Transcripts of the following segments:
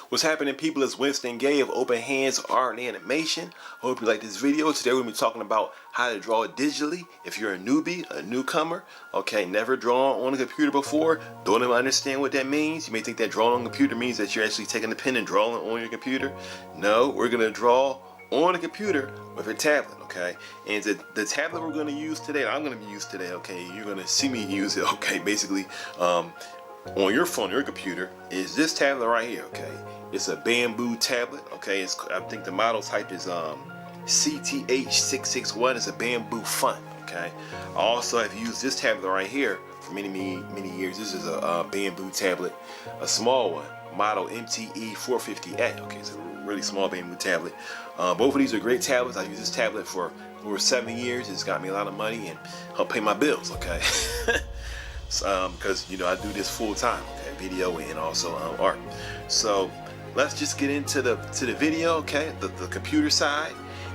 What's happening, people? It's Winston of Open Hands Art and Animation. Hope you like this video. Today we're going to be talking about how to draw digitally. If you're a newbie, a newcomer, okay, never drawn on a computer before, don't even understand what that means. You may think that drawing on a computer means that you're actually taking the pen and drawing on your computer. No, we're going to draw on a computer with a tablet, okay? And the tablet we're going to use today, I'm going to use today, okay? You're going to see me use it, okay? Basically, on your phone, your computer, is this tablet right here, okay? It's a bamboo tablet, okay? I think the model type is CTH-661. It's a Bamboo Fun, okay? I also have used this tablet right here for many years. This is a bamboo tablet, a small one, model MTE 450A, okay? It's a really small bamboo tablet. Both of these are great tablets. I use this tablet for over 7 years. It's got me a lot of money and helped pay my bills, okay? Because you know I do this full time, okay, video and also art. So let's just get into the video, okay, the computer side,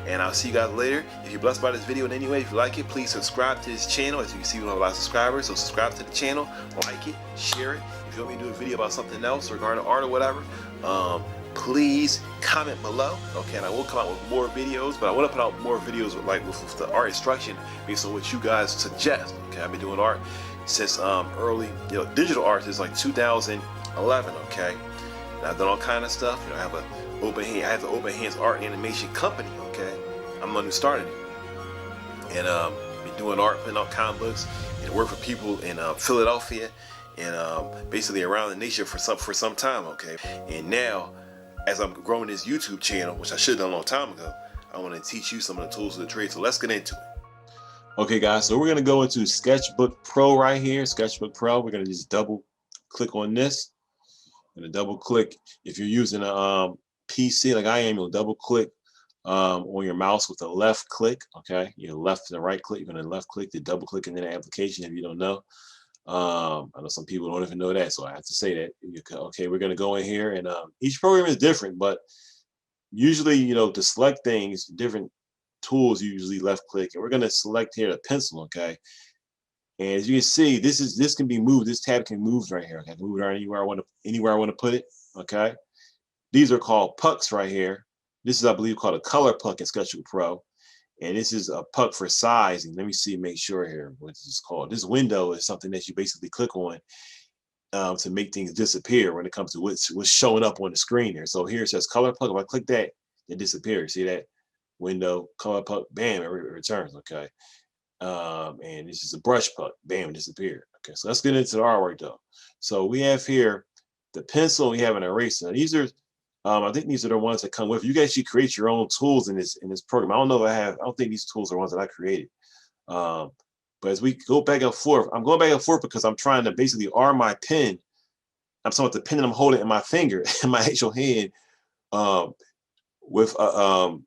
and I'll see you guys later. If you're blessed by this video in any way, if you like it, please subscribe to this channel. As you can see, we have a lot of subscribers, so subscribe to the channel, like it, share it. If you want me to do a video about something else regarding art or whatever, please comment below, okay? And I will come out with more videos, but I want to put out more videos with the art instruction based on what you guys suggest, okay? I've been doing art since early, digital art is like 2011, okay? And I've done all kind of stuff. I have the Open Hands Art Animation Company, okay? I'm the one who started it, and been doing art, putting out comic books, and work for people in Philadelphia and basically around the nation for some time, okay? And now, as I'm growing this YouTube channel, which I should have done a long time ago, I want to teach you some of the tools of the trade. So let's get into it. Okay, guys, so we're going to go into Sketchbook Pro right here. Sketchbook Pro, we're going to just double click on this. I'm going to double click. If you're using a PC like I am, you'll double click on your mouse with a left click, okay? Your left and right click, you're going to left click to double click into the application if you don't know. I know some people don't even know that, so I have to say that. Okay, we're going to go in here, and each program is different, but usually, to select things, different tools, you usually left click, and we're going to select here the pencil, okay? And as you can see, this can be moved. This tab can move right here. I can move it anywhere I want to put it, okay? These are called pucks right here. This is, I believe, called a color puck in Sketchbook Pro. And this is a puck for sizing. Let me see, make sure here what this is called. This window is something that you basically click on to make things disappear when it comes to what's showing up on the screen here. So here it says color puck. If I click that, it disappears. See that? Window, color puck, bam, it returns, okay? And this is a brush puck, bam, it disappeared. Okay, so let's get into the artwork though. So we have here the pencil, we have an eraser. Now, these are I think these are the ones that come with. You guys actually create your own tools in this program. I don't know if I don't think these tools are ones that I created. But as we go back and forth, I'm going back and forth because I'm trying to basically arm my pen. I'm talking about the pen that I'm holding in my finger, in my actual hand, with a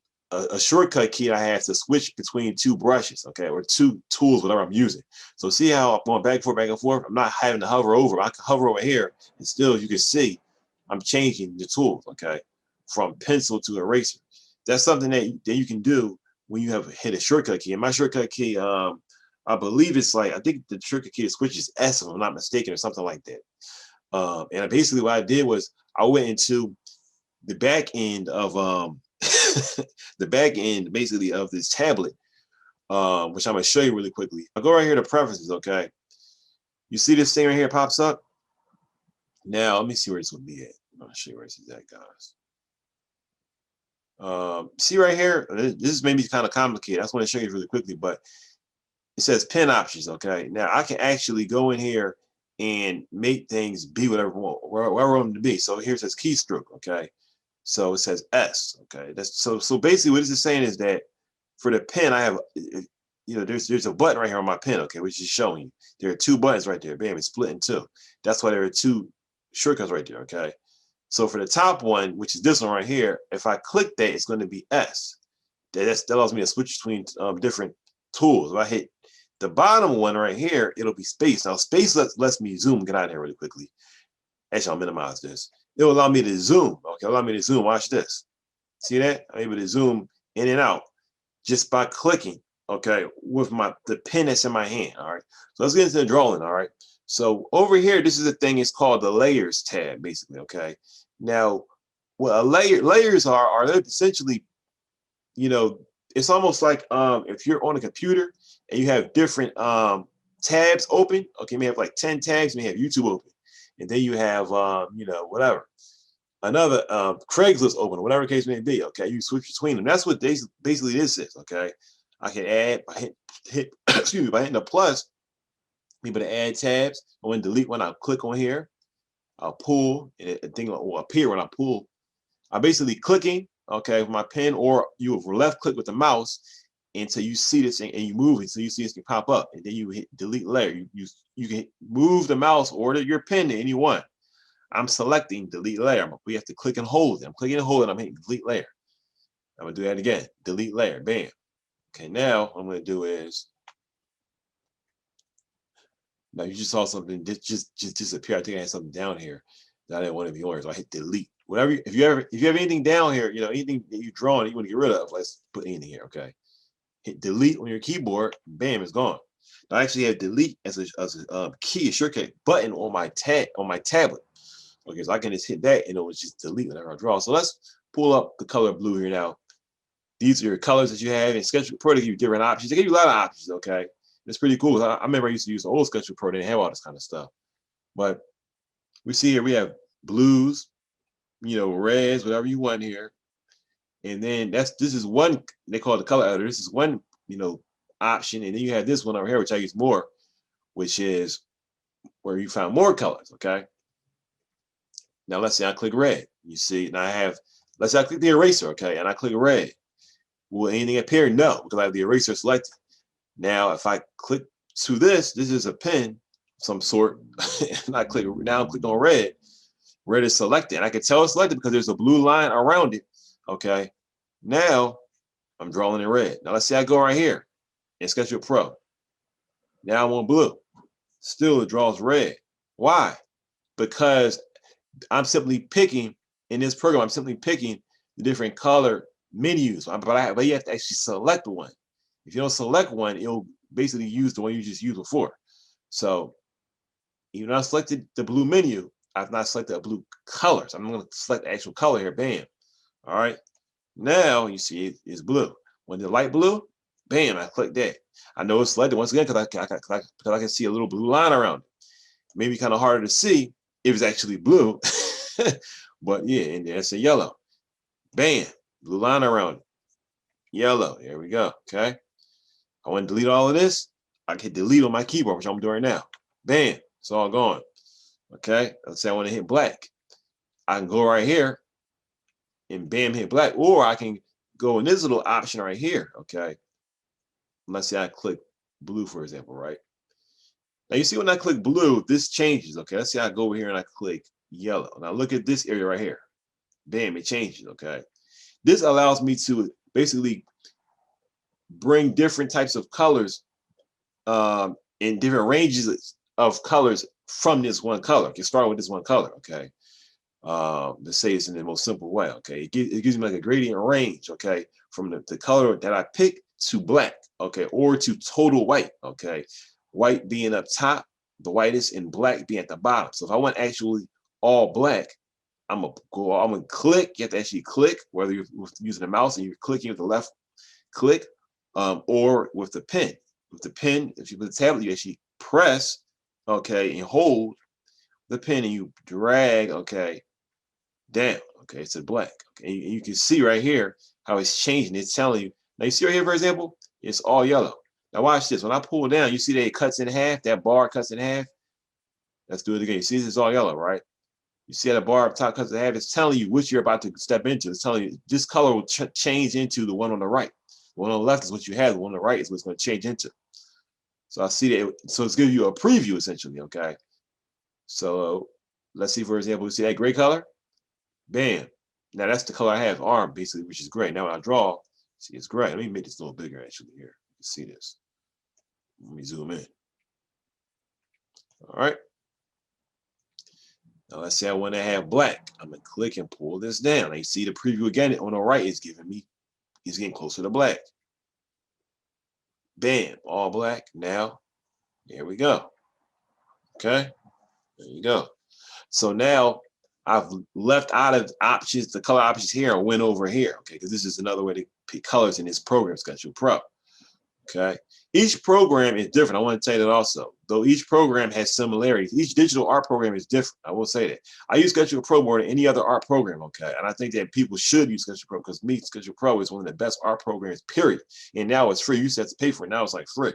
shortcut key I have to switch between two brushes, okay, or two tools, whatever I'm using. So see how I'm going back and forth? I'm not having to hover over. I can hover over here, and still, you can see, I'm changing the tools, okay, from pencil to eraser. That's something that you can do when you have hit a shortcut key. And my shortcut key, I believe it's I think the shortcut key switches S, if I'm not mistaken, or something like that. And basically what I did was I went into the back end of the back end basically of this tablet, which I'm gonna show you really quickly. I'll go right here to preferences, okay? You see this thing right here pops up? Now let me see where this would be at. I'll show you where this is at, guys. See right here, this is maybe kind of complicated. I just want to show you really quickly, but it says pen options, okay? Now I can actually go in here and make things be whatever I want, wherever I want them to be. So here it says keystroke, okay? So it says S, okay? That's so basically what this is saying is that for the pen, I have, there's a button right here on my pen, okay, which is showing you. There are two buttons right there. Bam, it's split in two. That's why there are two shortcuts right there, okay? So for the top one, which is this one right here, if I click that, it's going to be S. That allows me to switch between different tools. If I hit the bottom one right here, it'll be space. Now space lets me zoom. Get out of here really quickly. Actually, I'll minimize this. It'll allow me to zoom. Okay, allow me to zoom. Watch this. See that? I'm able to zoom in and out just by clicking, okay, with the pen that's in my hand. All right. So let's get into the drawing. All right. So over here, this is the thing. It's called the Layers tab, basically. Okay. Now, Well, layers are they're essentially, you know, it's almost like if you're on a computer and you have different tabs open. Okay, you may have like 10 tabs, you may have YouTube open, and then you have you know, whatever, another Craigslist open, or whatever the case may be. Okay, you switch between them. That's what basically this is. Okay, I can add by hit excuse me, by hitting the plus, be able to add tabs. I want to delete one. I'll click on here. I'll pull, and a thing will appear when I pull. I'm basically clicking, okay, with my pen, or you will left click with the mouse until you see this thing and you move it, so you see this can pop up, and then you hit delete layer. You can move the mouse or your pen to any one. I'm selecting delete layer. We have to click and hold it. I'm clicking and holding. I'm hitting delete layer. I'm gonna do that again. Delete layer. Bam. Okay, now what I'm gonna do is, now you just saw something just disappear. I think I had something down here that I didn't want to be on. So I hit delete. Whatever, if you have anything down here, you know, anything that you draw and you want to get rid of, let's put anything here. Okay. Hit delete on your keyboard. Bam, it's gone. Now I actually have delete as a key, a shortcut button on my tablet. Okay, so I can just hit that and it was just delete whenever I draw. So let's pull up the color blue here now. These are your colors that you have in Sketchbook Pro. They give you different options. They give you a lot of options. Okay, it's pretty cool. I remember I used to use the old Sketchbook Pro. They didn't have all this kind of stuff. But we see here we have blues, you know, reds, whatever you want here. And then this is one, they call it the color editor. This is one, you know, option. And then you have this one over here, which I use more, which is where you found more colors. Okay. Now let's say I click red. You see, now I have, let's say I click the eraser, okay, and I click red. Will anything appear? No, because I have the eraser selected. Now, if I click to this is a pen of some sort, and I click, now I'm clicking on red. Red is selected. And I can tell it's selected because there's a blue line around it. Okay. Now I'm drawing in red. Now let's say I go right here in Sketchbook Pro. Now I'm on blue. Still it draws red. Why? Because I'm simply picking, in this program, I'm simply picking the different color menus, but you have to actually select one. If you don't select one, it'll basically use the one you just used before. So even though I selected the blue menu, I've not selected a blue color. So I'm going to select the actual color here. Bam. All right. Now you see it's blue. When the light blue, bam, I click that. I know it's selected once again because I can see a little blue line around it. Maybe kind of harder to see if it's actually blue. But yeah, and there's a yellow. Bam, blue line around it. Yellow. There we go. Okay. I want to delete all of this. I can delete on my keyboard, which I'm doing now. Bam, it's all gone. Okay. Let's say I want to hit black. I can go right here and bam, hit black, or I can go in this little option right here. Okay. Let's say I click blue, for example, right? Now you see when I click blue, this changes. Okay. Let's say I go over here and I click yellow. Now look at this area right here. Bam, it changes. Okay. This allows me to basically bring different types of colors in different ranges of colors from this one color. You can start with this one color. Okay. Let's say it's in the most simple way. Okay. It gives me like a gradient range. Okay. From the color that I pick to black. Okay. Or to total white. Okay. White being up top, the whitest, and black being at the bottom. So if I want actually all black, I'm gonna click. You have to actually click, whether you're using the mouse and you're clicking with the left click, or with the pen. With the pen, if you put the tablet, you actually press, okay, and hold the pen and you drag, okay, down. Okay, it's a black. Okay, and you can see right here how it's changing. It's telling you. Now you see right here, for example, it's all yellow. Now watch this. When I pull down, you see that it cuts in half. That bar cuts in half. Let's do it again. You see this is all yellow, right? You see how the bar up top cuts in half. It's telling you which you're about to step into. It's telling you this color will change into the one on the right. The one on the left is what you have. The one on the right is what it's going to change into. So I see that. So it's giving you a preview essentially. Okay. So let's see, for example, we see that gray color. Bam. Now that's the color I have, arm, basically, which is gray. Now when I draw, see it's gray. Let me make this a little bigger actually here. You can see this. Let me zoom in. All right. Now let's say I want to have black. I'm gonna click and pull this down. Now you see the preview again on the right is giving me, it's getting closer to black. Bam, all black. Now, there we go. Okay, there you go. So now I've left out of options, the color options here, and went over here, okay, because this is another way to pick colors in this program, Sketchbook Pro. Okay, each program is different. I want to tell you that also. Though each program has similarities, each digital art program is different. I will say that. I use Sketchbook Pro more than any other art program. Okay, and I think that people should use Sketchbook Pro because me, Sketchbook Pro is one of the best art programs. Period. And now it's free. You used to have to pay for it. Now it's like free.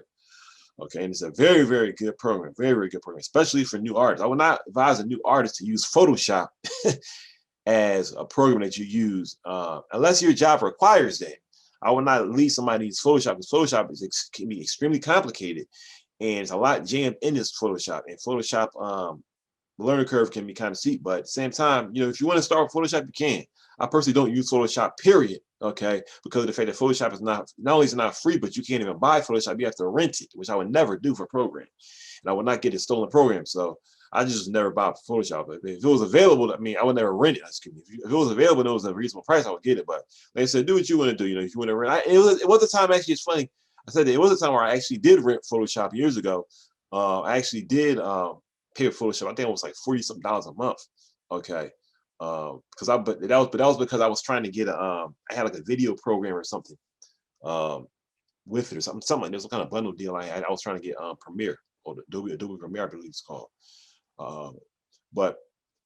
Okay, and it's a very, very good program. Very, very good program, especially for new artists. I would not advise a new artist to use Photoshop as a program that you use unless your job requires that. I would not leave somebody use Photoshop because Photoshop can be extremely complicated and it's a lot jammed in this Photoshop. And Photoshop, the learning curve can be kind of steep, but at the same time, you know, if you want to start with Photoshop, you can. I personally don't use Photoshop, period, okay, because of the fact that Photoshop is not only is it not free, but you can't even buy Photoshop. You have to rent it, which I would never do for a program. And I would not get a stolen program. So I just never bought Photoshop. But if it was available, I mean, I would never rent it. Excuse me. If it was available and it was a reasonable price, I would get it. But like I said, do what you want to do. You know, if you want to rent, it was a time, actually, it's funny. I said that it was a time where I actually did rent Photoshop years ago. I actually did pay for Photoshop. I think it was like $40-something a month. Okay. But that was because I was trying to get I had like a video program or something with it or something like there's some kind of bundle deal I had. I was trying to get Premiere, or the Adobe Premiere, I believe it's called. But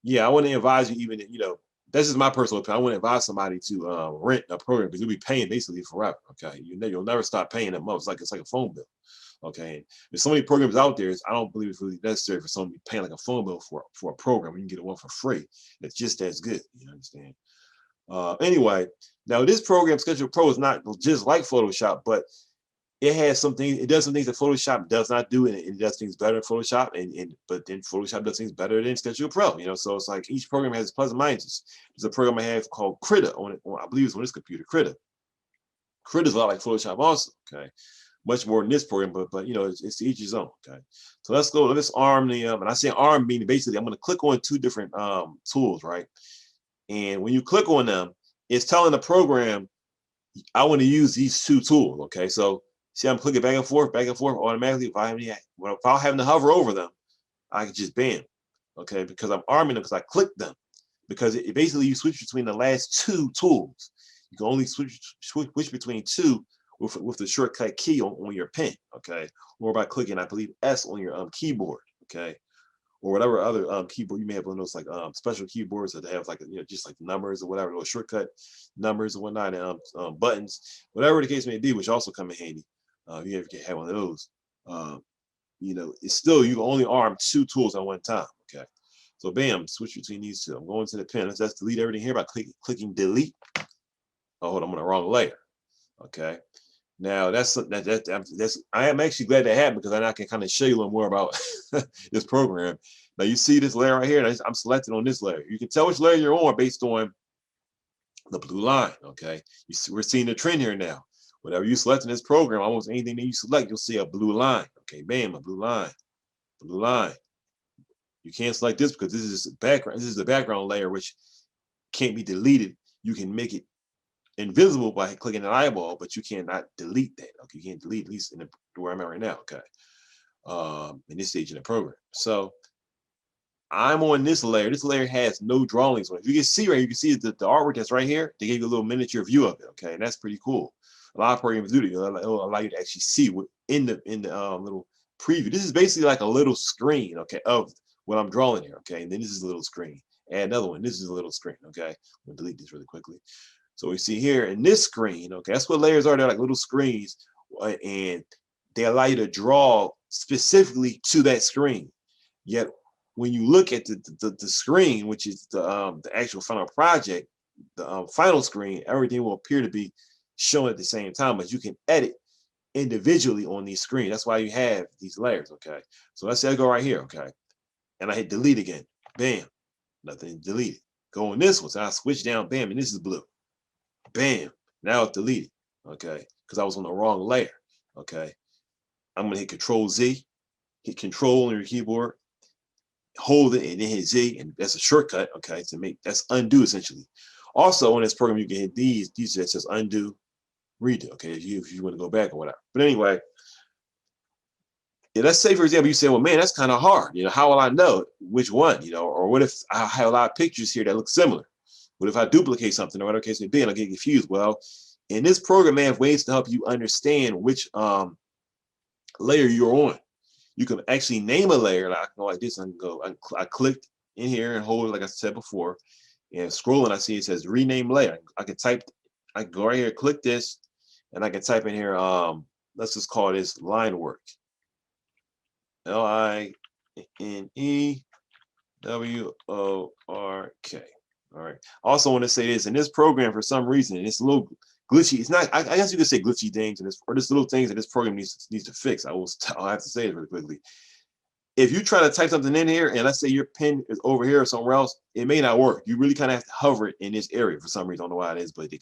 yeah, I wouldn't advise you even, you know, this is my personal opinion. I wouldn't advise somebody to rent a program because you'll be paying basically forever. Okay, you'll never stop paying that much. It's like a phone bill. Okay, and there's so many programs out there. I don't believe it's really necessary for someone to be paying like a phone bill for a program. You can get one for free. That's just as good. You understand? Anyway, now this program, Sketchbook Pro, is not just like Photoshop, but it has something. It does some things that Photoshop does not do, and it does things better than Photoshop. But then Photoshop does things better than Sketchbook Pro. You know, so it's like each program has its plus and minuses. There's a program I have called Krita on it. I believe it's on this computer. Krita. Krita is a lot like Photoshop, also. Okay, much more than this program, but you know, it's to each his own. Okay, so let's go. Let's arm the and I say arm meaning basically I'm going to click on two different tools, right? And when you click on them, it's telling the program I want to use these two tools. Okay, so see, I'm clicking back and forth automatically. Without having to hover over them, I can just bam. Okay, because I'm arming them because I clicked them. Because it basically you switch between the last two tools. You can only switch between two with the shortcut key on your pen. Okay, or by clicking, I believe, S on your keyboard. Okay, or whatever other keyboard you may have on those like special keyboards that have like, you know, just like numbers or whatever, those shortcut numbers and whatnot, and buttons, whatever the case may be, which also come in handy. You ever have one of those, you know, it's still, you can only arm two tools at one time. Okay, so bam, switch between these two. I'm going to the pen. Let's delete everything here by clicking delete. Oh, hold on, I'm on the wrong layer. Okay, now that's I am actually glad that happened because then I can kind of show you a little more about this program. Now you see this layer right here, and I'm selected on this layer. You can tell which layer you're on based on the blue line. Okay, we're seeing the trend here now. Whatever you select in this program, almost anything that you select, you'll see a blue line. Okay, bam, a blue line, blue line. You can't select this because this is background. This is the background layer, which can't be deleted. You can make it invisible by clicking an eyeball, but you cannot delete that. Okay, you can't delete, at least in where I'm at right now. Okay, in this stage in the program. So I'm on this layer. This layer has no drawings on it. You can see right here, you can see the artwork that's right here. They gave you a little miniature view of it. Okay, and that's pretty cool. A lot of programs do that. It'll allow you to actually see what in the little preview. This is basically like a little screen, okay, of what I'm drawing here. Okay, and then this is a little screen. Add another one. This is a little screen. Okay, I'm gonna delete this really quickly. So we see here in this screen, okay, that's what layers are. They're like little screens, and they allow you to draw specifically to that screen. Yet when you look at the screen, which is the actual final project, the final screen, everything will appear to be shown at the same time, but you can edit individually on these screens. That's why you have these layers. Okay, so let's say I go right here, okay, and I hit delete again. Bam, nothing deleted. Go on this one, so I switch down, bam, and this is blue. Bam, now it's deleted. Okay, because I was on the wrong layer. Okay, I'm gonna hit Control Z, hit Control on your keyboard, hold it, and then hit Z, and that's a shortcut. Okay, to make that's undo essentially. Also on this program, you can hit these that says undo, redo. Okay, if you want to go back or whatever. But anyway, let's say, for example, you say, well, man, that's kind of hard. How will I know which one? Or what if I have a lot of pictures here that look similar? What if I duplicate something or whatever case may be and I get confused? Well, in this program, man, have ways to help you understand which layer you're on. You can actually name a layer. Like I can go like this. I clicked in here and hold it like I said before. And scrolling, I see it says rename layer. I can go right here, click this, and I can type in here, let's just call this line work. LINEWORK. All right. I also want to say this, in this program, for some reason, it's a little glitchy. It's not, I guess you could say glitchy things in this, or just little things that this program needs to fix. I'll have to say it really quickly. If you try to type something in here, and let's say your pen is over here or somewhere else, it may not work. You really kind of have to hover it in this area for some reason. I don't know why it is, but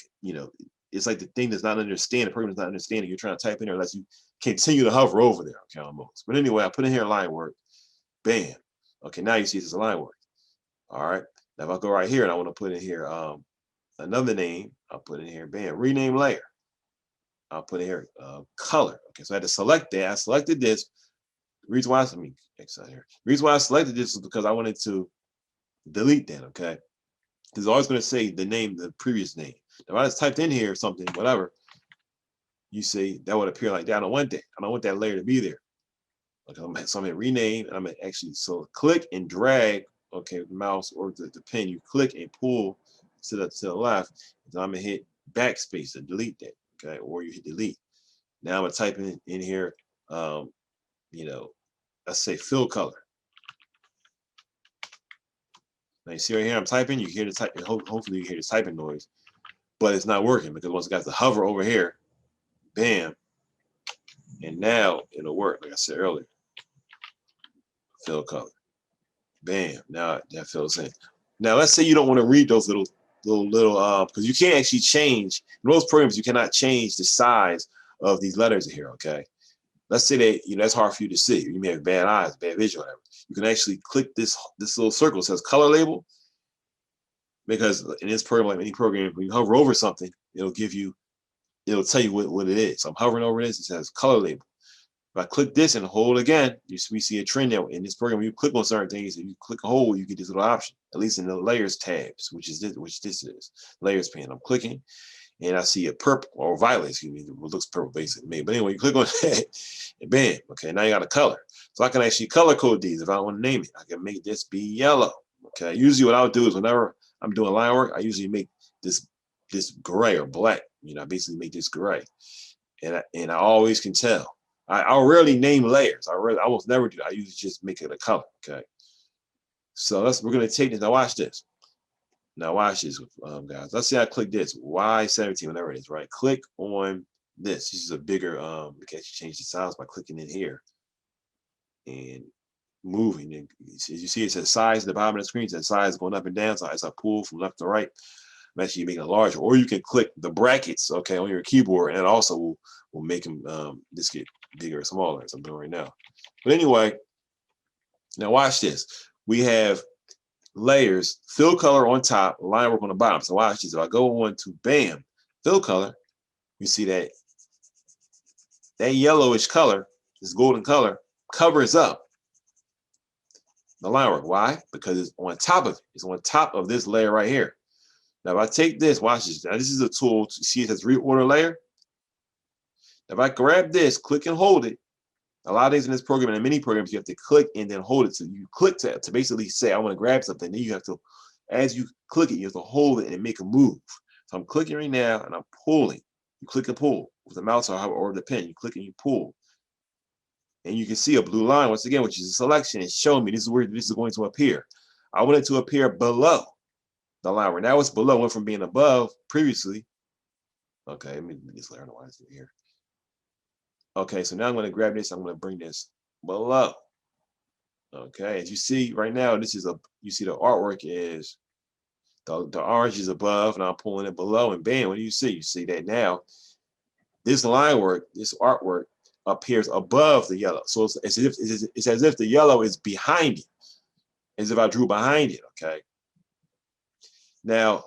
it's like the thing does not understand, the program does not understand it. You're trying to type in there unless you continue to hover over there, okay, almost. But anyway, I put in here line work, bam. Okay, now you see it's a line work. All right, now if I go right here and I want to put in here another name, I'll put in here, bam, rename layer. I'll put in here color. Okay, so I had to select that. I selected this. The reason why The reason why I selected this is because I wanted to delete that, okay? Because it's always going to say the previous name. If I just typed in here something, whatever, you see, that would appear like that. I don't want that. I don't want that layer to be there. Okay, so I'm going to rename, and I'm going to actually, so click and drag, okay, with the mouse or the pen, you click and pull to the left, and I'm going to hit backspace to delete that, okay, or you hit delete. Now I'm going to type in here, let's say fill color. Now you see right here, I'm typing, you hear the type, hopefully you hear the typing noise, but it's not working because once I got to hover over here, bam, and now it'll work, like I said earlier. Fill color. Bam, now that fills in. Now let's say you don't want to read those little because you can't actually change, in most programs you cannot change the size of these letters here, okay? Let's say that that's hard for you to see. You may have bad eyes, bad vision, whatever. You can actually click this little circle that says color label, because in this program, like any program, when you hover over something, it'll tell you what it is. So I'm hovering over this, it says color label. If I click this and hold again, we see a trend now in this program. When you click on certain things, if you click a hold, you get this little option, at least in the layers tabs, which this is layers pane. I'm clicking and I see a purple or violet, excuse me, it looks purple basically to me. But anyway, you click on that and bam, okay, now you got a color. So I can actually color code these if I want to name it. I can make this be yellow. Okay, usually what I'll do is whenever I'm doing line work, I usually make this gray or black. I basically make this gray, and I always can tell. I rarely name layers. I almost never do. I usually just make it a color. Okay, so we're gonna take this. Now watch this. Now watch this, guys. Let's say I click this Y17, whatever it is, right? Click on this. This is a bigger. We can actually change the size by clicking in here and moving. And as you see, it says size at the bottom of the screen. It says size going up and down. So as I pull from left to right, I'm actually making it larger. Or you can click the brackets, okay, on your keyboard, and it also will make them this get bigger or smaller, as I'm doing right now. But anyway, now watch this. We have layers, fill color on top, line work on the bottom. So watch this. If I go on to bam, fill color, you see that yellowish color, this golden color, covers up the line work. Why? Because it's on top of it. It's on top of this layer right here. Now, if I take this, watch this. Now, this is a tool to see it says reorder layer. Now, if I grab this, click and hold it, a lot of things in this program and in many programs, you have to click and then hold it. So you click to basically say, I want to grab something. Then you have to, as you click it, you have to hold it and make a move. So I'm clicking right now and I'm pulling. You click and pull with the mouse or the pen. You click and you pull. And you can see a blue line once again, which is a selection. It's showing me this is where this is going to appear. I want it to appear below the line where now it's below, went from being above previously. Okay, let me just learn why it's here. Okay, so now I'm going to grab this. I'm going to bring this below. Okay, as you see right now, you see the artwork is the orange is above, and I'm pulling it below, and bam, what do you see? You see that now this line work, this artwork appears above the yellow. So it's as if the yellow is behind it, as if I drew behind it. Okay. Now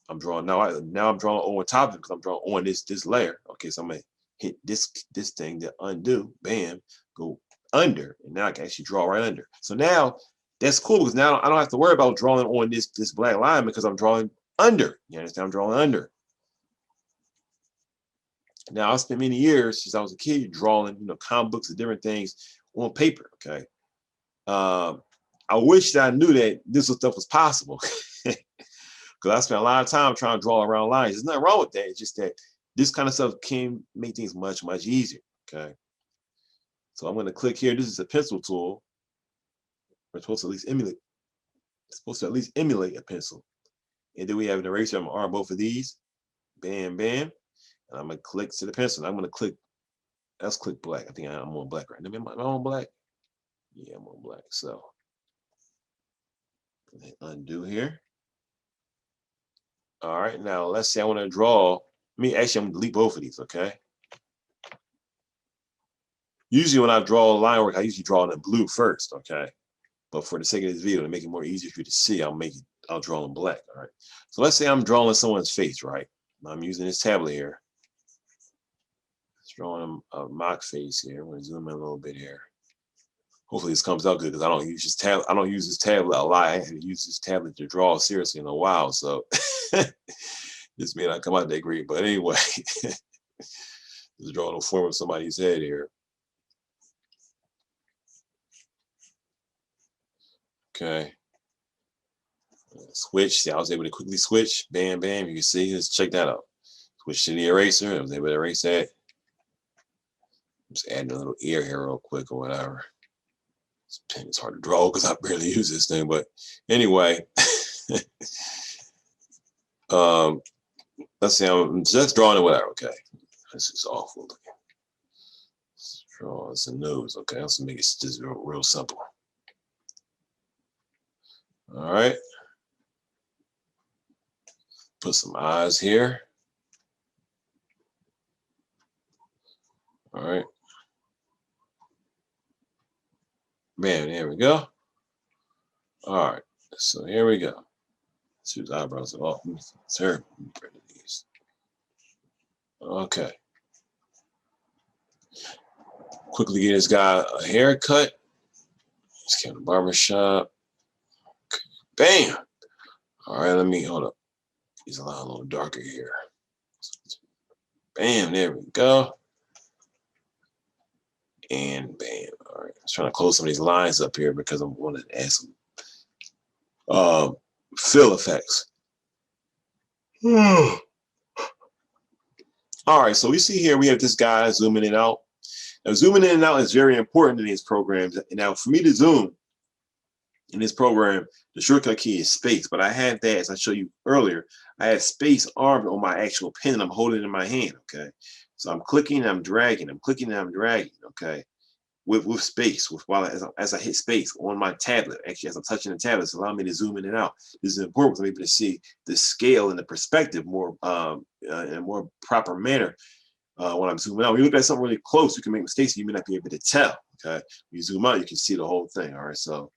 I'm drawing. Now I'm drawing on top of it because I'm drawing on this layer. Okay, so I'm gonna hit this thing to undo. Bam. Go under, and now I can actually draw right under. So now that's cool because now I don't have to worry about drawing on this black line because I'm drawing under. You understand? I'm drawing under. Now I spent many years since I was a kid drawing, comic books and different things on paper. Okay, I wish that I knew that this stuff was possible because I spent a lot of time trying to draw around lines. There's nothing wrong with that. It's just that this kind of stuff can make things much, much easier. Okay, so I'm going to click here. This is a pencil tool. We're supposed to at least emulate. It's supposed to at least emulate a pencil. And then we have an eraser. I'm going to arm both of these. Bam, bam. And I'm going to click to the pencil. I'm going to click. Let's click black. I think I'm on black right now. Am I on black? Yeah, I'm on black. So undo here. All right. Now let's say I want to draw. I'm going to delete both of these. Okay. Usually when I draw line work, I usually draw it in blue first. Okay. But for the sake of this video, to make it more easier for you to see, I'll draw in black. All right. So let's say I'm drawing someone's face, right? I'm using this tablet here. It's drawing a mock face here. I'm going to zoom in a little bit here. Hopefully this comes out good because I don't use this tablet. I don't use this tablet a lot. I haven't used this tablet to draw seriously in a while, so this may not come out that great. But anyway, just drawing a form of somebody's head here. Okay. Switch. See, I was able to quickly switch. Bam, bam. You can see. Let's check that out. Switch to the eraser. I was able to erase that. Just adding a little ear here real quick or whatever. This pen is hard to draw because I barely use this thing. But anyway, let's see. I'm just drawing it whatever. Okay. This is awful looking. Let's draw some nose. Okay. Let's make it just real simple. All right. Put some eyes here. All right. Man, there we go. All right. So here we go. Let's use eyebrows off. Terrible. Okay. Quickly get this guy a haircut. Let's get a barbershop. Okay. Bam. All right. Hold up. He's a little darker here. Bam. There we go. And bam. All right. I was trying to close some of these lines up here because I wanted to add some fill effects. All right. So we see here we have this guy zooming in and out. Now, zooming in and out is very important in these programs. Now, for me to zoom in this program, the shortcut key is space. But I have that, as I showed you earlier, I have space armed on my actual pen and I'm holding it in my hand. Okay. So I'm clicking and I'm dragging. I'm clicking and I'm dragging. Okay. With space, as I hit space on my tablet, actually as I'm touching the tablet, it's allowing me to zoom in and out. This is important because I'm able to see the scale and the perspective more in a more proper manner when I'm zooming out. When you look at something really close, you can make mistakes. You may not be able to tell. Okay, when you zoom out, you can see the whole thing. All right, so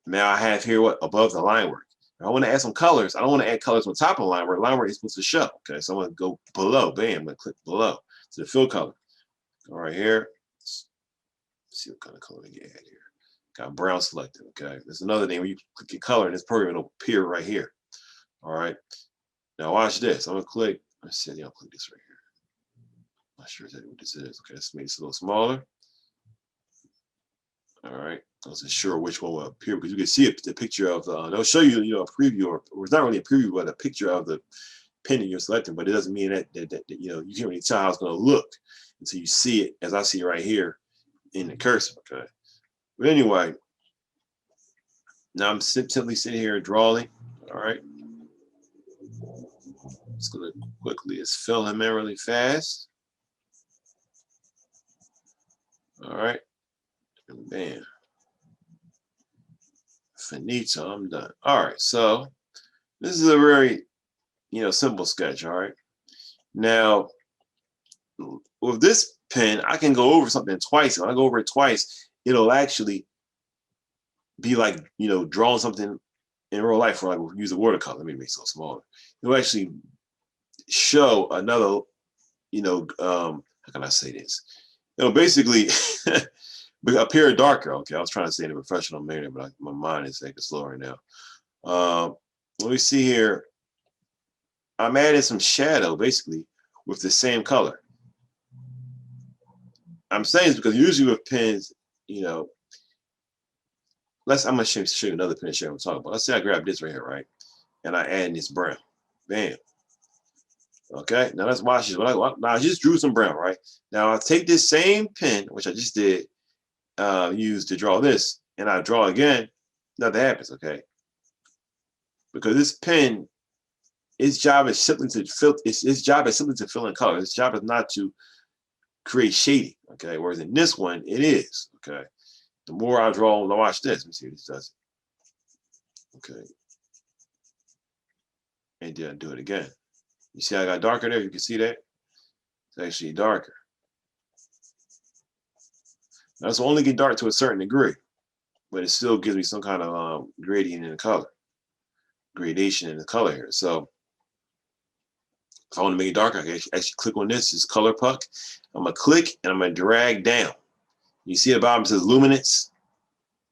now I have here what above the line work. If I want to add some colors. I don't want to add colors on top of the line work. Line work is supposed to show. Okay, so I'm going to go below. Bam, I'm going to click below to the fill color. All right, here. See what kind of color you add here. Got brown selected. Okay, there's another thing when you click your color in this program, it'll appear right here. All right, now watch this. I'm gonna click. Let's see, I'll click this right here. Not sure exactly what this is. Okay, let's make this a little smaller. All right, I wasn't sure which one will appear because you can see the picture of the. They'll show you, a preview, or it's not really a preview, but a picture of the pen that you're selecting. But it doesn't mean that you can't really tell how it's gonna look until you see it, as I see right here in the cursor. Okay, but anyway, now I'm simply sitting here drawing. All right, just gonna quickly just fill him in really fast. All right, and bam, finito, I'm done. All right, so this is a very simple sketch. All right, now with this pen, I can go over something twice. When I go over it twice, it'll actually be like, drawing something in real life, or like we'll use a watercolor. Let me make it so smaller. It'll actually show another, how can I say this? Basically, but appear darker. Okay, I was trying to say in a professional manner, but my mind is acting slow right now. Let me see here. I'm adding some shadow basically with the same color. I'm saying this because usually with pens, you know, I'm gonna show you another pen to share I'm talking about. Let's say I grab this right here, right? And I add this brown. Bam. Okay, now let's watch this. Now I just drew some brown, right? Now I take this same pen, which I just did, use to draw this, and I draw again, nothing happens, okay? Because this pen, its job is simply to fill. Its job is simply to fill in color. Its job is not to create shading, okay? Whereas in this one, it is, okay? The more I draw, now watch this. Let me see what this does. Okay. And then I do it again. You see I got darker there? You can see that? It's actually darker. Now, it's only get dark to a certain degree, but it still gives me some kind of gradient in the color, gradation in the color here. So if I want to make it darker, I can actually click on this. It's color puck. I'm going to click and I'm going to drag down. You see at the bottom it says luminance.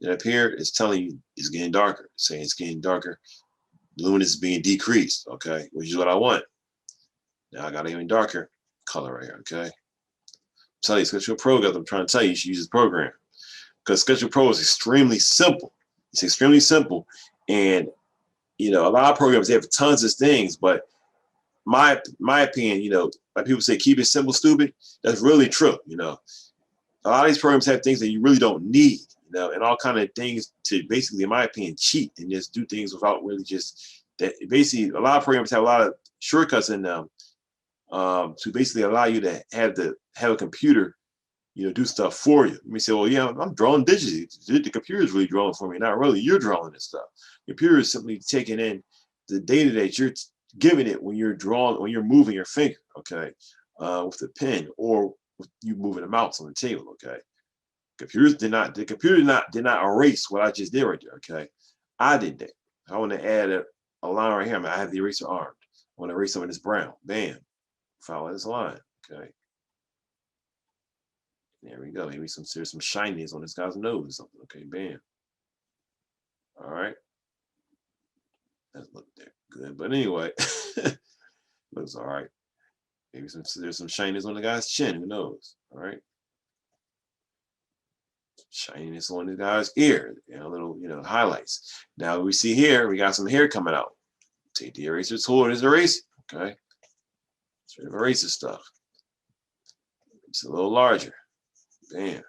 And up here it's telling you it's getting darker. It's saying it's getting darker. Luminance is being decreased, okay, which is what I want. Now I got an even darker color right here, okay? I'm telling you, Sketchbook Pro, guys, I'm trying to tell you, you should use this program. Because Sketchbook Pro is extremely simple. It's extremely simple. And, you know, a lot of programs, they have tons of things, but my opinion, you know, like people say, keep it simple, stupid. That's really true, you know. A lot of these programs have things that you really don't need, you know, and all kind of things to basically, in my opinion, cheat and just do things without really just that. Basically, a lot of programs have a lot of shortcuts in them to basically allow you to have a computer, you know, do stuff for you. You may say, well, yeah, I'm drawing digitally. The computer is really drawing for me. Not really. You're drawing this stuff. The computer is simply taking in the data that you're giving it when you're drawing, when you're moving your finger, okay, with the pen or with you moving the mouse on the table, okay. The computer did not erase what I just did right there, okay. I did that. I want to add a line right here. I have the eraser armed. I want to erase some of this brown. Bam. Follow this line, okay. There we go. Maybe there's some shininess on this guy's nose or something. Okay, bam. All right. That looked there good, but anyway, looks all right. Maybe there's some shininess on the guy's chin. Who knows? All right. Shininess on the guy's ear. And a little, you know, highlights. Now we see here we got some hair coming out. Take the eraser tool and erase it. Okay. Sort of erase this stuff. It's a little larger. Bam.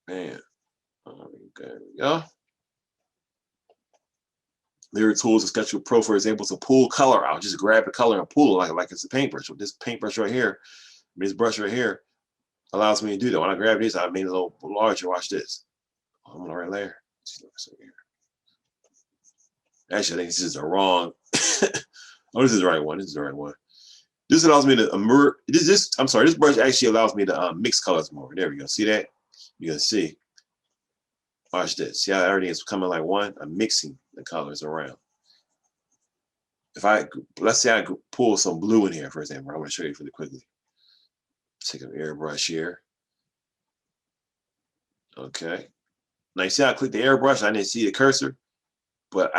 Bam. There we go. There are tools in Sketchbook Pro, for example, to pull color out. Just grab the color and pull it like it's a paintbrush. With this paintbrush right here, this brush right here allows me to do that. When I grab this, I made it a little larger. Watch this. I'm on the right layer. Actually, I think this is the wrong. Oh, this is the right one. This is the right one. This allows me to I'm sorry. This brush actually allows me to mix colors more. There we go. See that? You can see. Watch this. See how everything is coming like one? I'm mixing the colors around. Let's say I pull some blue in here, for example. I'm going to show you really quickly. Take an airbrush here. Okay. Now you see how I click the airbrush? I didn't see the cursor, but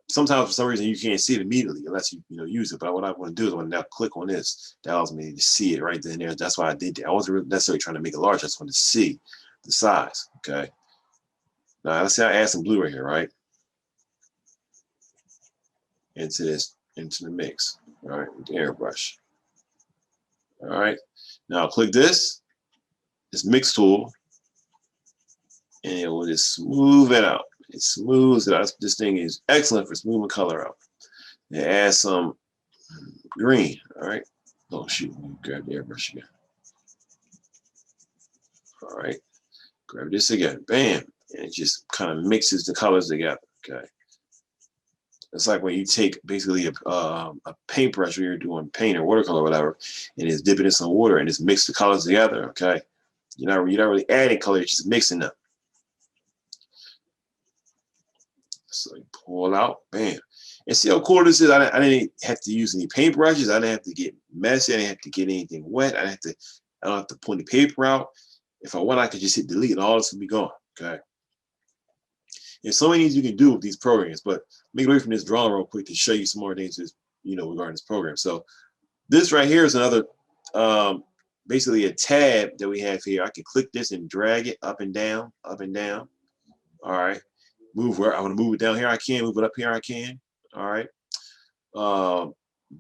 sometimes for some reason you can't see it immediately unless you use it. But what I want to do is when I click on this, that allows me to see it right then and there. That's why I did that. I wasn't necessarily trying to make it large. I just wanted to see the size. Okay. Now let's say I add some blue right here, right? Into the mix. All right, with the airbrush. All right. Now I'll click this mix tool, and it will just smooth it out. It smooths it out. This thing is excellent for smoothing color out. And add some green. All right. Oh shoot, let me grab the airbrush again. All right. Grab this again. Bam. And it just kind of mixes the colors together. Okay. It's like when you take basically a paintbrush when you're doing paint or watercolor or whatever, and it's dipping in some water and just mix the colors together. Okay. You're not really adding color, you're just mixing them. So you pull it out, bam. And see how cool this is? I didn't have to use any paintbrushes. I didn't have to get messy. I didn't have to get anything wet. I don't have to pull any paper out. If I want, I could just hit delete and all this will be gone. Okay. There's so many things you can do with these programs, but let me get away from this drawing real quick to show you some more things, regarding this program. So this right here is another, basically a tab that we have here. I can click this and drag it up and down, up and down. All right. Move where I want to move it down here. I can move it up here. I can. All right.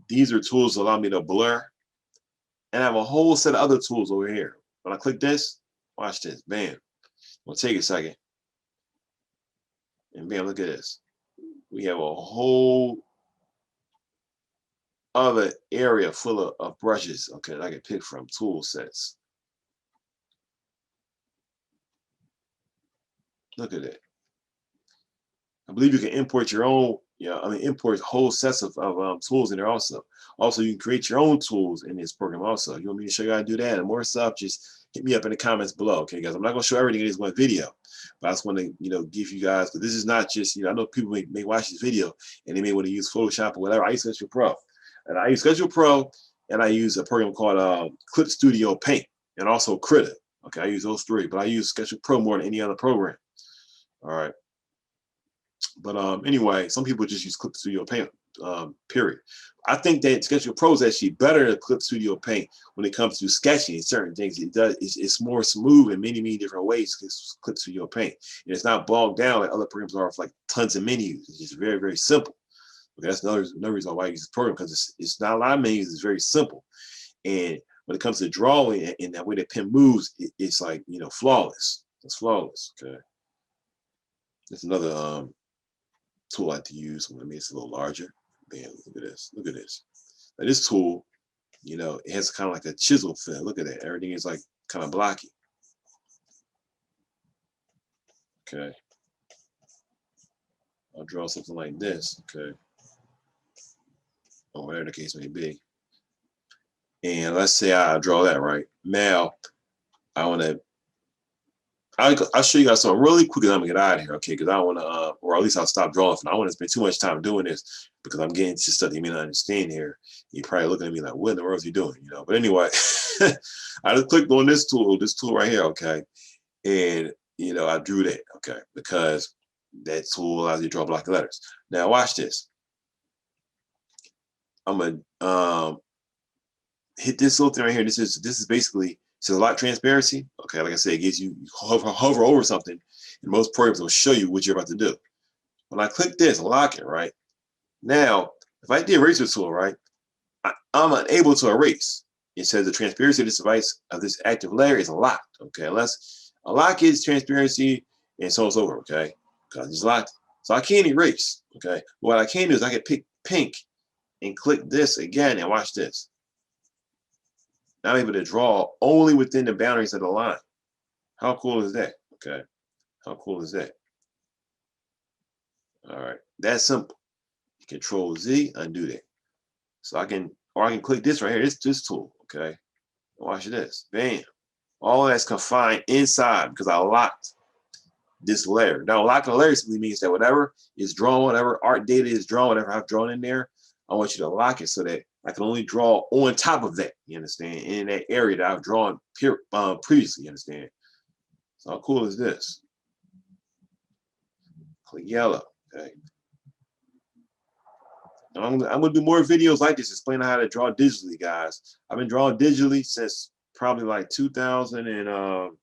These are tools that allow me to blur, and I have a whole set of other tools over here. When I click this, watch this. Bam. We'll take a second. And bam, look at this. We have a whole other area full of brushes, okay, that I can pick from, tool sets. Look at it. I believe you can import your own, import whole sets of tools in there also. Also, you can create your own tools in this program also. You want me to show you how to do that and more stuff, just hit me up in the comments below, okay, guys? I'm not going to show everything in this one video, but I just want to, give you guys, because this is not just, I know people may watch this video and they may want to use Photoshop or whatever. I use Sketchbook Pro. And I use Sketchbook Pro, and I use a program called Clip Studio Paint, and also Krita. Okay, I use those three, but I use Sketchbook Pro more than any other program. All right. But anyway, some people just use Clip Studio Paint, period. I think that Sketchbook Pro is actually better than Clip Studio Paint when it comes to sketching certain things. It's more smooth in many, many different ways. Clip Studio Paint, and it's not bogged down like other programs are with like tons of menus. It's just very, very simple. Okay, that's another reason why I use this program, because it's not a lot of menus. It's very simple, and when it comes to drawing and that way the pen moves, it's like flawless. It's flawless. Okay, that's another tool I like to use when it's a little larger. Man, look at this. Look at this. Now this tool, it has kind of like a chisel feel. Look at that. Everything is like kind of blocky. Okay, I'll draw something like this. Okay. Or whatever the case may be. And let's say I draw that right. Now, I'll show you guys something really quick, and I'm gonna get out of here, okay? Because I don't want to, or at least I'll stop drawing. I don't want to spend too much time doing this because I'm getting to stuff you may not understand here. You're probably looking at me like, what in the world is he doing? But anyway, I just clicked on this tool right here, okay? And I drew that, okay? Because that tool allows you to draw block letters. Now watch this. I'm gonna hit this little thing right here. This is basically, says a lot transparency. Okay, like I said, it gives you hover over something, and most programs will show you what you're about to do. When I click this, lock it, right? Now, if I hit the eraser tool, right, I'm unable to erase. It says the transparency of this device, of this active layer, is locked. Okay, unless a lock is transparency, and so it's over. Okay, because it's locked, so I can't erase. Okay, what I can do is I can pick pink and click this again, and watch this. Now I'm able to draw only within the boundaries of the line. How cool is that? Okay, how cool is that? All right, that's simple. Control Z, undo that. So I can click this right here, this tool. Okay, watch this. Bam. All that's confined inside because I locked this layer. Now, locking a layer simply means that whatever is drawn, whatever art data is drawn, whatever I've drawn in there, I want you to lock it so that I can only draw on top of that, you understand, in that area that I've drawn previously, you understand. So how cool is this? Click yellow, okay. Now I'm gonna do more videos like this explaining how to draw digitally, guys. I've been drawing digitally since probably like 2000 and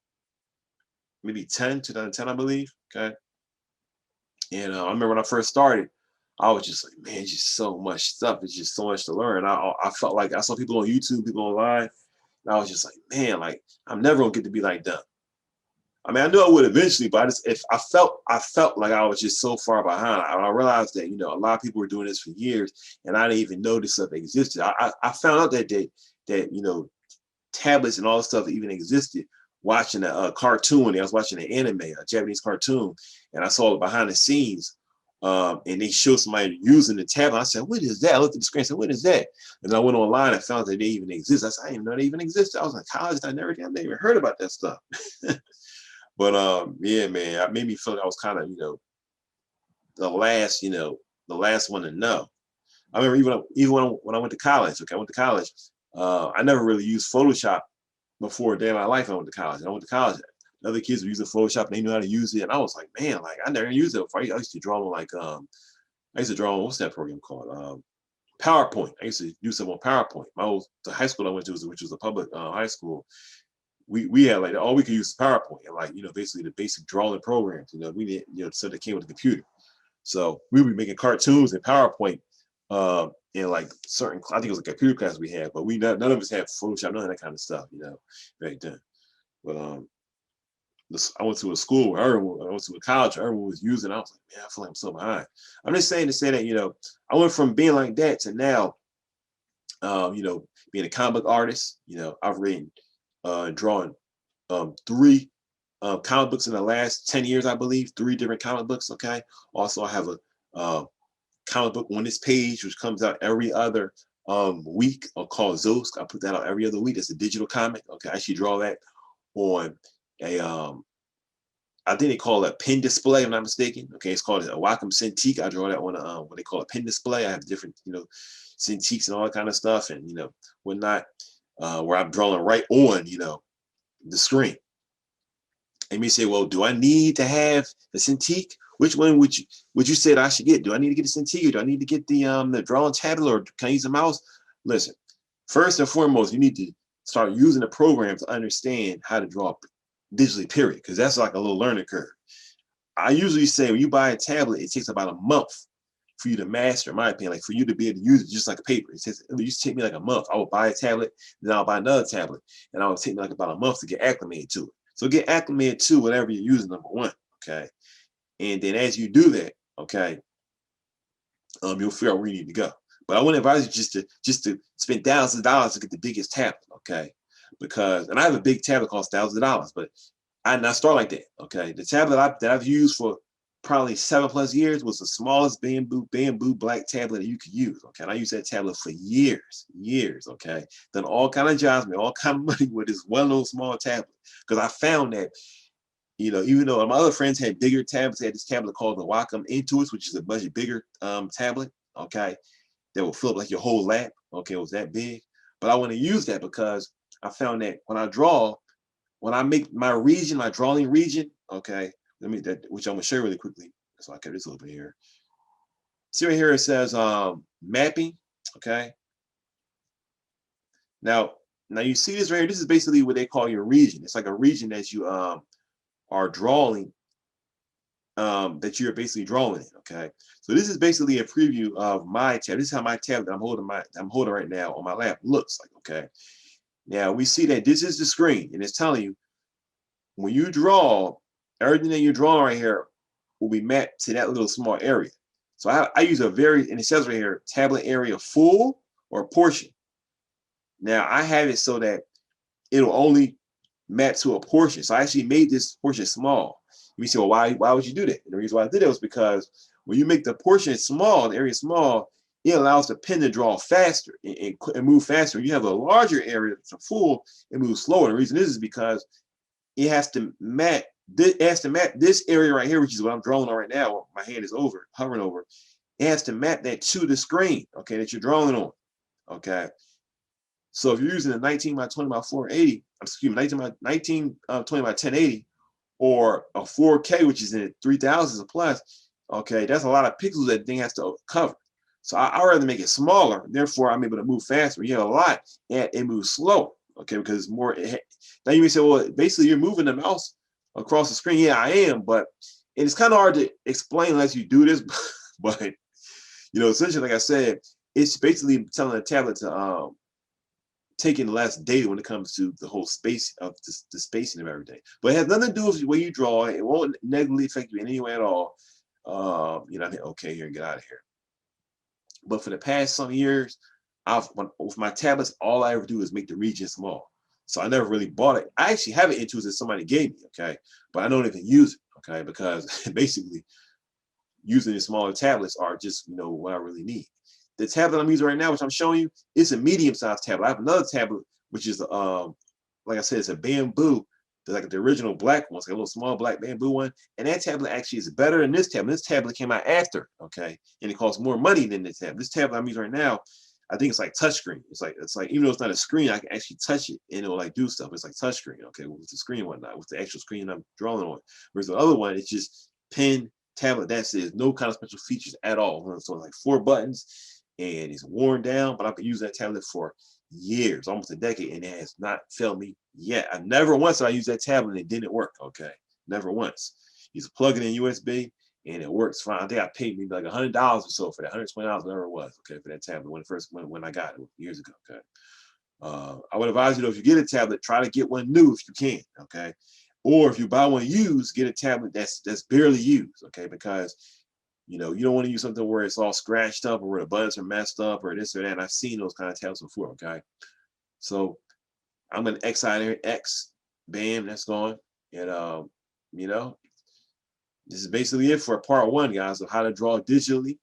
maybe 2010, I believe, okay. And I remember when I first started, I was just like, man, just so much stuff. It's just so much to learn. I felt like I saw people on YouTube, people online, and I was just like, man, like I'm never gonna get to be like them. I mean, I knew I would eventually, but I felt like I was just so far behind. I realized that a lot of people were doing this for years, and I didn't even know this stuff existed. I found out that tablets and all this stuff even existed watching a cartoon. I was watching an anime, a Japanese cartoon, and I saw it behind the scenes. And they showed somebody using the tablet. I said, what is that? I looked at the screen and said, what is that? And I went online and found that they even exist. I said, I didn't even know they even existed. I was in college. I never even heard about that stuff. But yeah, man, it made me feel like I was kind of, the last one to know. I remember even when I went to college, okay, I never really used Photoshop before a day of my life I went to college. And I went to college. Other kids were using Photoshop and they knew how to use it. And I was like, man, like I never used it before. I used to draw on like I used to draw on what's that program called? PowerPoint. I used to use them on PowerPoint. The high school I went to, which was a public high school, we had like all we could use is PowerPoint and like basically the basic drawing programs. We didn't stuff that came with the computer. So we were making cartoons in PowerPoint in like certain, I think it was a computer class we had, but none of us had Photoshop, none of that kind of stuff, back then. But I went to a school where I went to a college where everyone was using it. I was like, man, I feel like I'm so behind. I'm just saying to say that, I went from being like that to now, being a comic book artist. I've written, drawn 3 comic books in the last 10 years, I believe, 3 different comic books. Okay. Also, I have a comic book on this page, which comes out every other week, called Zeus. I put that out every other week. It's a digital comic. Okay. I actually draw that on a I think they call it a pin display, if I'm not mistaken. Okay, it's called a Wacom Cintiq. I draw that on what they call a pin display. I have different, Cintiqs and all that kind of stuff, and whatnot, where I'm drawing right on, the screen. And you say, well, do I need to have the Cintiq? Which one would you say that I should get? Do I need to get the Cintiq, or do I need to get the drawing tablet, or can I use the mouse? Listen, first and foremost, you need to start using the program to understand how to draw digitally, period, because that's like a little learning curve. I usually say when you buy a tablet, it takes about a month for you to master, in my opinion, like for you to be able to use it just like a paper. It used to take me like a month. I would buy a tablet, then I'll buy another tablet, and it would take me like about a month to get acclimated to it. So get acclimated to whatever you're using, number one, okay? And then as you do that, okay, you'll figure out where you need to go. But I wouldn't advise you just to spend thousands of dollars to get the biggest tablet, okay? And I have a big tablet costs thousands of dollars, but I did not start like that. Okay, the tablet that I've used for probably 7+ years was the smallest bamboo black tablet that you could use. Okay, and I used that tablet for years. Okay, done all kind of jobs, made all kind of money with this one little small tablet, because I found that even though my other friends had bigger tablets, they had this tablet called the Wacom Intuos, which is a much bigger tablet. Okay, that will fill up like your whole lap. Okay, it was that big, but I want to use that because I found that when I make my region, my drawing region, okay, which I'm gonna share really quickly. So I kept this a little bit here. See right here, it says mapping, okay. Now you see this right here. This is basically what they call your region. It's like a region that you are drawing, that you're basically drawing in, okay. So this is basically a preview of my tab. This is how my tab that I'm holding right now on my lap looks like, okay. Now we see that this is the screen, and it's telling you when you draw, everything that you're drawing right here will be mapped to that little small area. So I use and it says right here, tablet area full or portion. Now I have it so that it'll only map to a portion. So I actually made this portion small. You say, well, why would you do that? And the reason why I did that was because when you make the portion small, the area small, it allows the pen to draw faster and move faster. You have a larger area to full, it moves slower. The reason is because it has to map this area right here, which is what I'm drawing on right now. My hand is hovering over. It has to map that to the screen, okay, that you're drawing on, okay. So if you're using a 19 by 20 by 480, excuse me, 19 20 by 1080, or a 4K, which is in 3000s or plus, okay, that's a lot of pixels that thing has to cover. So I'd rather make it smaller. Therefore, I'm able to move faster. When you have a lot, and it moves slow, okay, because it's more. Now you may say, well, basically you're moving the mouse across the screen. Yeah, I am, but it's kind of hard to explain unless you do this. But essentially, like I said, it's basically telling the tablet to taking less data when it comes to the whole space of the spacing of everything. But it has nothing to do with the way you draw. It won't negatively affect you in any way at all. I think, okay, here and get out of here. But for the past some years, with my tablets, all I ever do is make the region small. So I never really bought it. I actually have it Intuos that somebody gave me, okay? But I don't even use it, okay? Because basically, using the smaller tablets are just, what I really need. The tablet I'm using right now, which I'm showing you, is a medium-sized tablet. I have another tablet, which is, like I said, it's a bamboo. They're like the original black one. It's like a little small black bamboo one. And that tablet actually is better than this tablet. This tablet came out after, okay? And it costs more money than this tablet. This tablet I'm using right now, I think it's like touchscreen. It's like even though it's not a screen, I can actually touch it and it'll like do stuff. It's like touchscreen, okay, with the screen and whatnot, with the actual screen I'm drawing on. Whereas the other one, it's just pen, tablet. That's it. No kind of special features at all. So it's like 4 buttons, and it's worn down, but I've been using that tablet for years, almost a decade, and it has not failed me yet. I never once I used that tablet and it didn't work. Okay, never once. You just plug it in USB and it works fine. I think I paid maybe like $100 or so for that, $120, whatever it was. Okay, for that tablet when I got it years ago. Okay, I would advise you though, if you get a tablet, try to get one new if you can. Okay, or if you buy one used, get a tablet that's barely used. Okay, because you know, you don't want to use something where it's all scratched up or where the buttons are messed up or this or that. And I've seen those kind of tablets before, okay? So I'm going to X out here, X, bam, that's gone. And, you know, this is basically it for part 1, guys, of how to draw digitally.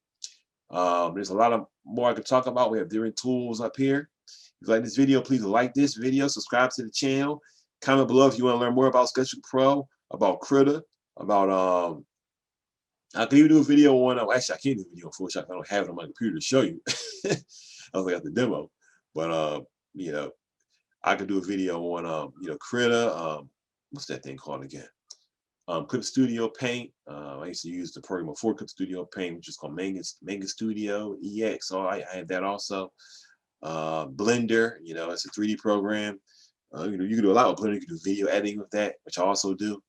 There's a lot of more I could talk about. We have different tools up here. If you like this video, please like this video, subscribe to the channel, comment below if you want to learn more about Sketchbook Pro, about Critter, about, I can even do a video on, actually I can't do a video on Photoshop. I don't have it on my computer to show you. I only got the demo. But, you know, I could do a video on, you know, Critter, what's that thing called again? Clip Studio Paint. I used to use the program before Clip Studio Paint, which is called Manga Studio EX. So I had that also. Blender, you know, it's a 3D program. You know, you can do a lot with Blender. You can do video editing with that, which I also do.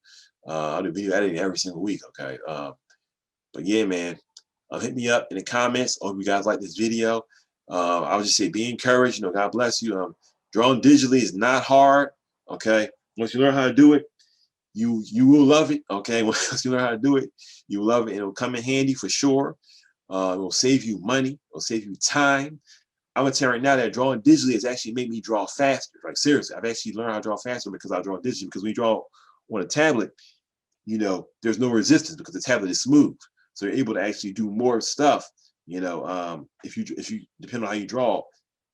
I do video editing every single week, okay? But yeah, man, hit me up in the comments. I hope you guys like this video. I would just say be encouraged. You know, God bless you. Drawing digitally is not hard, okay? Once you learn how to do it, you will love it, okay? Once you learn how to do it, you will love it. It'll come in handy for sure. It will save you money. It will save you time. I'm gonna tell you right now that drawing digitally has actually made me draw faster. Like seriously, I've actually learned how to draw faster because I draw digitally. Because when you draw on a tablet, you know, there's no resistance because the tablet is smooth. So you're able to actually do more stuff, you know, if you depend on how you draw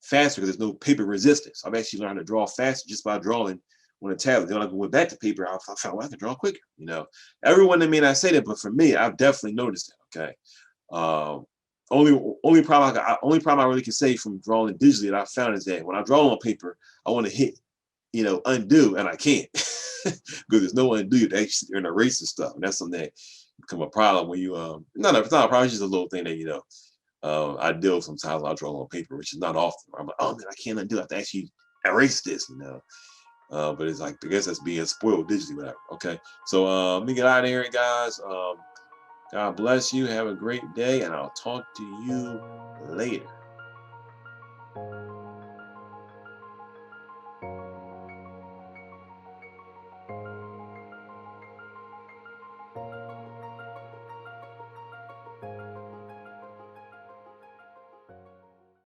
faster because there's no paper resistance. I've actually learned to draw faster just by drawing on a tablet. Then when I went back to paper, I found, well, I can draw quicker. You know, everyone may not say that, but for me, I've definitely noticed that. Okay. Only problem I really can say from drawing digitally that I found is that when I draw on paper, I want to hit, you know, undo, and I can't because there's no undo to actually erase the stuff. And that's something that become a problem when you no, it's not a problem. It's just a little thing that, you know, I deal with sometimes when I draw on paper, which is not often. I'm like, oh man, I can't undo. I have to actually erase this, you know. But it's like, I guess that's being spoiled digitally, whatever. Okay, so let me get out of here, guys. God bless you. Have a great day, and I'll talk to you later.